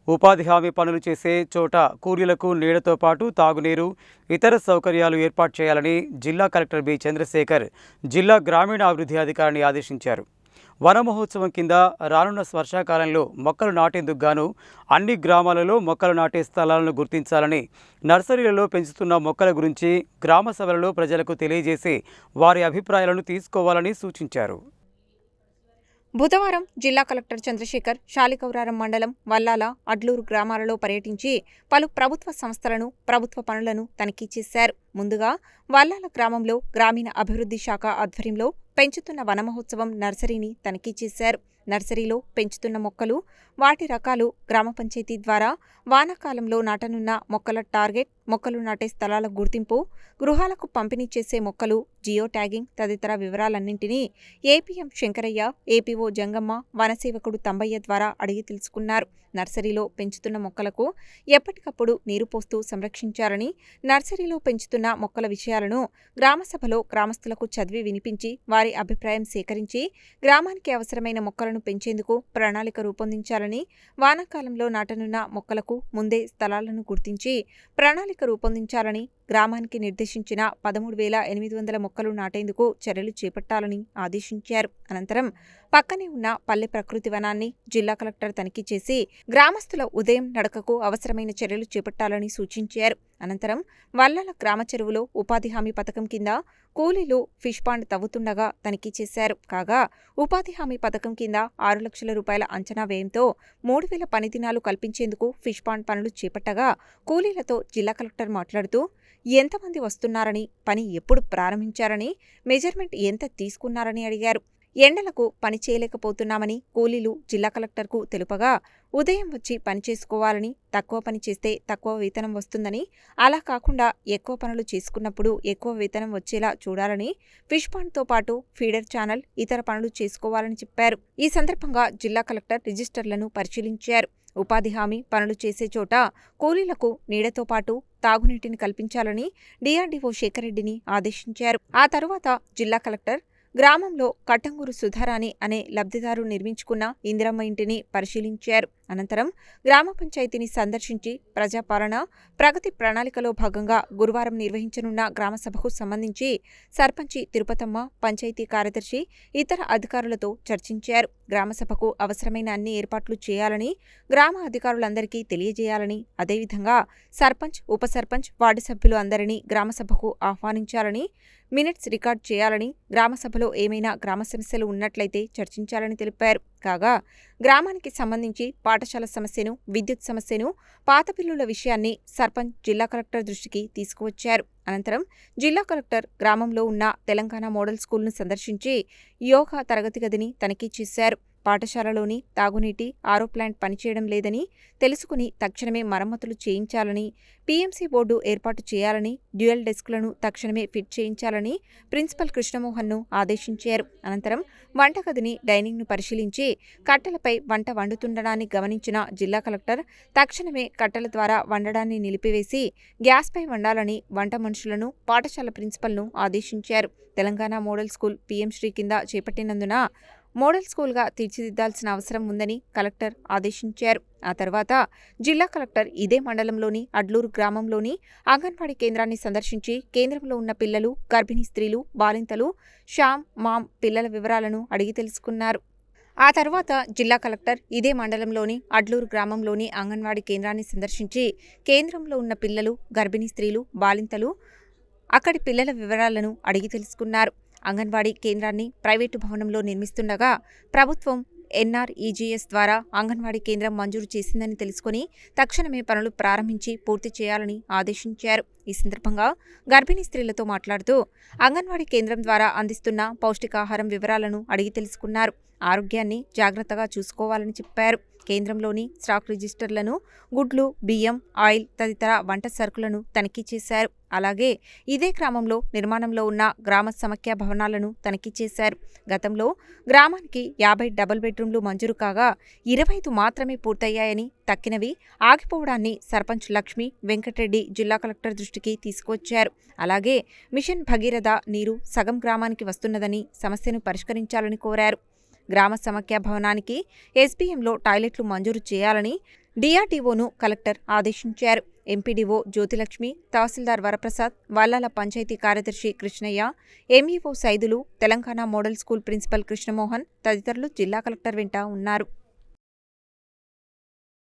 ఉపాధి హామీ పనులు చేసే చోట కూలీలకు నీడతో పాటు తాగునీరు, ఇతర సౌకర్యాలు ఏర్పాటు చేయాలని జిల్లా కలెక్టర్ బి చంద్రశేఖర్ జిల్లా గ్రామీణాభివృద్ధి అధికారిని ఆదేశించారు. వన మహోత్సవం కింద రానున్న వర్షాకాలంలో మొక్కలు నాటేందుకు గాను అన్ని గ్రామాలలో మొక్కలు నాటే స్థలాలను గుర్తించాలని, నర్సరీలలో పెంచుతున్న మొక్కల గురించి గ్రామ సభలలో ప్రజలకు తెలియజేసి వారి అభిప్రాయాలను తీసుకోవాలని సూచించారు. బుధవారం జిల్లా కలెక్టర్ చంద్రశేఖర్ శాలికౌరారం మండలం వల్లాల, అడ్లూరు గ్రామాలలో పర్యటించి పలు ప్రభుత్వ సంస్థలను, ప్రభుత్వ పనులను తనిఖీ చేశారు. ముందుగా వల్లాల గ్రామంలో గ్రామీణ అభివృద్ధి శాఖ ఆధ్వర్యంలో పెంచుతున్న వనమహోత్సవం నర్సరీని తనిఖీ చేశారు. నర్సరీలో పెంచుతున్న మొక్కలు, వాటి రకాలు, గ్రామ పంచాయతీ ద్వారా వానాకాలంలో నాటనున్న మొక్కల టార్గెట్, మొక్కలు నాటే స్థలాల గుర్తింపు, గృహాలకు పంపిణీ చేసే మొక్కలు, జియో ట్యాగింగ్ తదితర వివరాలన్నింటినీ ఏపీఎం శంకరయ్య, ఏపీఓ జంగమ్మ, వనసేవకుడు తంబయ్య ద్వారా అడిగి తెలుసుకున్నారు. నర్సరీలో పెంచుతున్న మొక్కలకు ఎప్పటికప్పుడు నీరు పోస్తూ సంరక్షించాలని, నర్సరీలో పెంచుతున్న మొక్కల విషయాలను గ్రామసభలో గ్రామస్తులకు చదివి వినిపించి వారి అభిప్రాయం సేకరించి గ్రామానికి అవసరమైన మొక్కలను పెంచేందుకు ప్రణాళిక రూపొందించాలని, వానాకాలంలో నాటనున్న మొక్కలకు ముందే స్థలాలను గుర్తించి ప్రణాళిక రూపొందించాలని, గ్రామానికి నిర్దేశించిన 13,800 మొక్కలు నాటేందుకు చర్యలు చేపట్టాలని ఆదేశించారు. అనంతరం పక్కనే ఉన్న పల్లె ప్రకృతి వనాన్ని జిల్లా కలెక్టర్ తనిఖీ చేసి గ్రామస్తుల ఉదయం నడకకు అవసరమైన చర్యలు చేపట్టాలని సూచించారు. అనంతరం వల్లాల గ్రామ చెరువులో ఉపాధి హామీ పథకం కింద కూలీలు ఫిష్ పాండ్ తవ్వుతుండగా తనిఖీ చేశారు. కాగా ఉపాధి హామీ పథకం కింద 6 లక్షల రూపాయల అంచనా వ్యయంతో 3,000 పని దినాలు కల్పించేందుకు ఫిష్ పాండ్ పనులు చేపట్టగా కూలీలతో జిల్లా కలెక్టర్ మాట్లాడుతూ ఎంతమంది వస్తున్నారని, పని ఎప్పుడు ప్రారంభించారని, మెజర్మెంట్ ఎంత తీసుకున్నారని అడిగారు. ఎండలకు పని చేయలేకపోతున్నామని కూలీలు జిల్లా కలెక్టర్కు తెలుపగా ఉదయం వచ్చి పని చేసుకోవాలని, తక్కువ పని చేస్తే తక్కువ వేతనం వస్తుందని, అలా కాకుండా ఎక్కువ పనులు చేసుకున్నప్పుడు ఎక్కువ వేతనం వచ్చేలా చూడాలని, ఫిష్ పాండ్తో పాటు ఫీడర్ ఛానల్, ఇతర పనులు చేసుకోవాలని చెప్పారు. ఈ సందర్భంగా జిల్లా కలెక్టర్ రిజిస్టర్లను పరిశీలించారు. ఉపాధి హామీ పనులు చేసే చోట కూలీలకు నీడతో పాటు తాగునీటిని కల్పించాలని డీఆర్డీఓ శేఖర్ రెడ్డిని ఆదేశించారు. ఆ తరువాత జిల్లా కలెక్టర్ గ్రామంలో కట్టంగూరు సుధారాణి అనే లబ్ధిదారు నిర్మించుకున్న ఇందిరమ్మ ఇంటిని పరిశీలించారు. అనంతరం గ్రామ పంచాయతీని సందర్శించి ప్రజాపాలన ప్రగతి ప్రణాళికలో భాగంగా గురువారం నిర్వహించనున్న గ్రామసభకు సంబంధించి సర్పంచి తిరుపతమ్మ, పంచాయతీ కార్యదర్శి, ఇతర అధికారులతో చర్చించారు. గ్రామసభకు అవసరమైన అన్ని ఏర్పాట్లు చేయాలని గ్రామ అధికారులందరికీ తెలియజేయాలని, అదేవిధంగా సర్పంచ్, ఉప సర్పంచ్, వార్డు సభ్యులు అందరినీ గ్రామసభకు ఆహ్వానించాలని, మినిట్స్ రికార్డ్ చేయాలని, గ్రామసభలో ఏమైనా గ్రామ సమస్యలు ఉన్నట్లయితే చర్చించాలని తెలిపారు. కాగా గ్రామానికి సంబంధించి పాఠశాల సమస్యను, విద్యుత్ సమస్యను, పాత బిల్లుల విషయాన్ని సర్పంచ్ జిల్లా కలెక్టర్ దృష్టికి తీసుకువచ్చారు. అనంతరం జిల్లా కలెక్టర్ గ్రామంలో ఉన్న తెలంగాణ మోడల్ స్కూల్ను సందర్శించి యోగా తరగతి గదిని తనిఖీ చేశారు. పాఠశాలలోని తాగునీటి ఆరో ప్లాంట్ పనిచేయడం లేదని తెలుసుకుని తక్షణమే మరమ్మతులు చేయించాలని, పీఎంసీ బోర్డు ఏర్పాటు చేయాలని, డ్యూయల్ డెస్క్లను తక్షణమే ఫిట్ చేయించాలని ప్రిన్సిపల్ కృష్ణమోహన్ను ఆదేశించారు. అనంతరం వంటగదిని, డైనింగ్ను పరిశీలించి కట్టెలపై వంట వండుతుండడాన్ని గమనించిన జిల్లా కలెక్టర్ తక్షణమే కట్టెల ద్వారా వండడాన్ని నిలిపివేసి గ్యాస్పై వండాలని వంట మనుషులను, పాఠశాల ప్రిన్సిపల్ను ఆదేశించారు. Telangana model school PM Shri కింద చేపట్టినందున మోడల్ స్కూల్గా తీర్చిదిద్దాల్సిన అవసరం ఉందని కలెక్టర్ ఆదేశించారు. ఆ తర్వాత జిల్లా కలెక్టర్ ఇదే మండలంలోని అడ్లూరు గ్రామంలోని అంగన్వాడీ కేంద్రాన్ని సందర్శించి కేంద్రంలో ఉన్న పిల్లలు, గర్భిణీ స్త్రీలు, బాలింతలు, షామ్, మామ్ పిల్లల వివరాలను అడిగి తెలుసుకున్నారు. ఆ తర్వాత జిల్లా కలెక్టర్ ఇదే మండలంలోని అడ్లూరు గ్రామంలోని అంగన్వాడీ కేంద్రాన్ని సందర్శించి కేంద్రంలో ఉన్న పిల్లలు, గర్భిణీ స్త్రీలు, బాలింతలు, అక్కడి పిల్లల వివరాలను అడిగి తెలుసుకున్నారు. అంగన్వాడీ కేంద్రాన్ని ప్రైవేటు భవనంలో నిర్మిస్తుండగా ప్రభుత్వం ఎన్ఆర్ఈజీఎస్ ద్వారా అంగన్వాడీ కేంద్రం మంజూరు చేసిందని తెలుసుకుని తక్షణమే పనులు ప్రారంభించి పూర్తి చేయాలని ఆదేశించారు. ఈ సందర్భంగా గర్భిణీ స్త్రీలతో మాట్లాడుతూ అంగన్వాడీ కేంద్రం ద్వారా అందిస్తున్న పౌష్టికాహారం వివరాలను అడిగి తెలుసుకున్నారు. ఆరోగ్యాన్ని జాగ్రత్తగా చూసుకోవాలని చెప్పారు. కేంద్రంలోని స్టాక్ రిజిస్టర్లను, గుడ్లు, బియ్యం, ఆయిల్ తదితర వంట సరుకులను తనిఖీ చేశారు. అలాగే ఇదే గ్రామంలో నిర్మాణంలో ఉన్న గ్రామ సమాఖ్య భవనాలను తనిఖీ చేశారు. గతంలో గ్రామానికి 50 డబుల్ బెడ్రూమ్లు మంజూరు కాగా 25 మాత్రమే పూర్తయ్యాయని, తక్కినవి ఆగిపోవడాన్ని సర్పంచ్ లక్ష్మి, వెంకటరెడ్డి జిల్లా కలెక్టర్ దృష్టికి తీసుకువచ్చారు. అలాగే మిషన్ భగీరథ నీరు సగం గ్రామానికి వస్తున్నదని, సమస్యను పరిష్కరించాలని కోరారు. గ్రామ సమాఖ్య భవనానికి ఎస్బీఎంలో టాయిలెట్లు మంజూరు చేయాలని, డిఆర్డీఓను కలెక్టర్ ఆదేశించారు. ఎంపీడీఓ జ్యోతిలక్ష్మి, తహసీల్దార్ వరప్రసాద్, వల్లాల పంచాయతీ కార్యదర్శి Krishnaiah, MEO Saidulu, Telangana model school principal Krishnamohan తదితరులు జిల్లా కలెక్టర్ వెంట ఉన్నారు.